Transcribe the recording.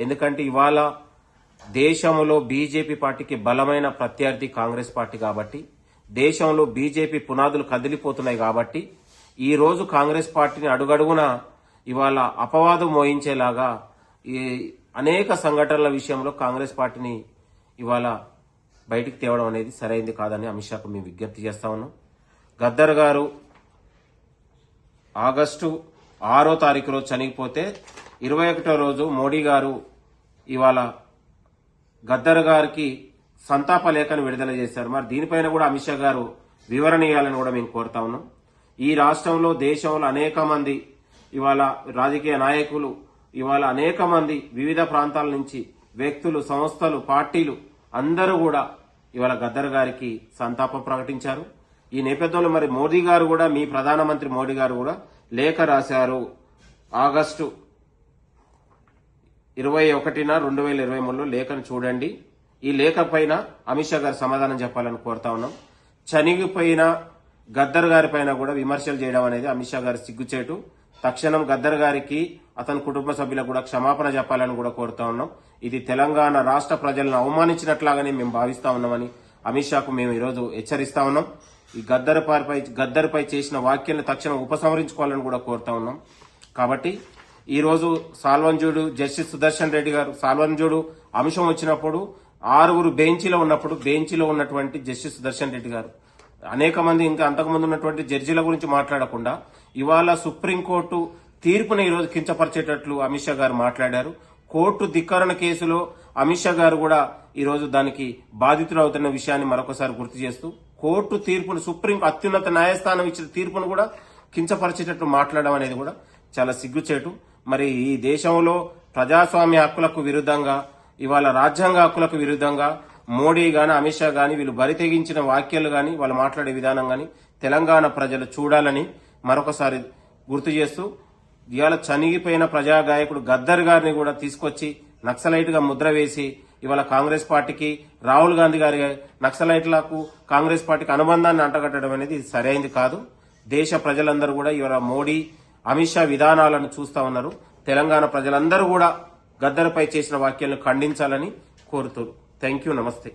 ఎందుకంటే ఇవాళ దేశంలో బీజేపీ పార్టీకి బలమైన ప్రత్యర్థి కాంగ్రెస్ పార్టీ కాబట్టి, దేశంలో బీజేపీ పునాదులు కదిలిపోతున్నాయి కాబట్టి ఈ రోజు కాంగ్రెస్ పార్టీని అడుగడుగున ఇవాళ అపవాదం మోయించేలాగా ఈ అనేక సంఘటనల విషయంలో కాంగ్రెస్ పార్టీని ఇవాళ బయటికి తేవడం అనేది సరైంది కాదని అమిత్ షాకు మేము విజ్ఞప్తి చేస్తా ఉన్నాం. గద్దర్ గారు ఆగస్టు 6వ తారీఖు రోజు చనిపోతే 21వ రోజు మోడీ గారు ఇవాళ గద్దర్ గారికి సంతాప లేఖను విడుదల చేశారు. మరి దీనిపైన కూడా అమిత్ షా గారు వివరణ ఇవ్వాలని కూడా మేము కోరుతా ఉన్నాం. ఈ రాష్ట్రంలో దేశంలో అనేక మంది ఇవాళ రాజకీయ నాయకులు, ఇవాళ అనేక మంది వివిధ ప్రాంతాల నుంచి వ్యక్తులు, సంస్థలు, పార్టీలు అందరూ కూడా ఇవాళ గద్దర్ గారికి సంతాపం ప్రకటించారు. ఈ నేపథ్యంలో మరి మోదీ గారు కూడా, మీ ప్రధానమంత్రి మోడీ గారు కూడా లేఖ రాశారు. ఆగస్టు 21న 2023లో లేఖను చూడండి. ఈ లేఖ పైన అమిత్ షా గారు సమాధానం చెప్పాలని కోరుతా ఉన్నాం. చనిగిపోయిన గద్దర్ గారి పైన కూడా విమర్శలు చేయడం అనేది అమిత్ షా గారి సిగ్గుచేటు. తక్షణం గద్దర్ గారికి, అతని కుటుంబ సభ్యులకు కూడా క్షమాపణ చెప్పాలని కూడా కోరుతా ఉన్నాం. ఇది తెలంగాణ రాష్ట్ర ప్రజలను అవమానించినట్లాగానే మేము భావిస్తా ఉన్నామని అమిత్ షాకు మేము ఈరోజు హెచ్చరిస్తా ఉన్నాం. ఈ గద్దర్పై చేసిన వ్యాఖ్యలను తక్షణం ఉపసంహరించుకోవాలని కూడా కోరుతా ఉన్నాం. కాబట్టి ఈ రోజు సాల్వన్జుడు జస్టిస్ సుదర్శన్ రెడ్డి గారు, సాల్వన్జుడు అంశం వచ్చినప్పుడు 6 బెంచీలో ఉన్నటువంటి జస్టిస్ సుదర్శన్ రెడ్డి గారు అనేక మంది ఇంకా అంతకుముందు ఉన్నటువంటి జడ్జీల గురించి మాట్లాడకుండా ఇవాళ సుప్రీంకోర్టు తీర్పును ఈరోజు కించపరిచేటట్లు అమిత్ షా గారు మాట్లాడారు. కోర్టు ధిక్కరణ కేసులో అమిత్ షా గారు కూడా ఈరోజు దానికి బాధితులు అవుతున్న విషయాన్ని మరొకసారి గుర్తు చేస్తూ, కోర్టు తీర్పును, సుప్రీం అత్యున్నత న్యాయస్థానం ఇచ్చిన తీర్పును కూడా కించపరిచేటట్లు మాట్లాడడం అనేది కూడా చాలా సిగ్గుచేటు. మరి ఈ దేశంలో ప్రజాస్వామ్య హక్కులకు విరుద్ధంగా, ఇవాళ రాజ్యాంగ హక్కులకు విరుద్ధంగా మోడీ గాని, అమిత్ షా గాని వీళ్ళు బరి తెగించిన వ్యాఖ్యలు గాని, వాళ్ళు మాట్లాడే విధానం గాని తెలంగాణ ప్రజలు చూడాలని మరొకసారి గుర్తు చేస్తూ, ఇవాళ చనిగిపోయిన ప్రజాగాయకుడు గద్దర్ గారిని కూడా తీసుకొచ్చి నక్సలైట్ గా ముద్ర వేసి ఇవాళ కాంగ్రెస్ పార్టీకి, రాహుల్ గాంధీ గారి నక్సలైట్లకు కాంగ్రెస్ పార్టీకి అనుబంధాన్ని అంటగట్టడం అనేది సరైంది కాదు. దేశ ప్రజలందరూ కూడా ఇవాళ మోడీ, అమిత్ షా విధానాలను చూస్తా ఉన్నారు. తెలంగాణ ప్రజలందరూ కూడా గద్దర్పై చేసిన వ్యాఖ్యలను ఖండించాలని కోరుతారు. Thank you. నమస్తే.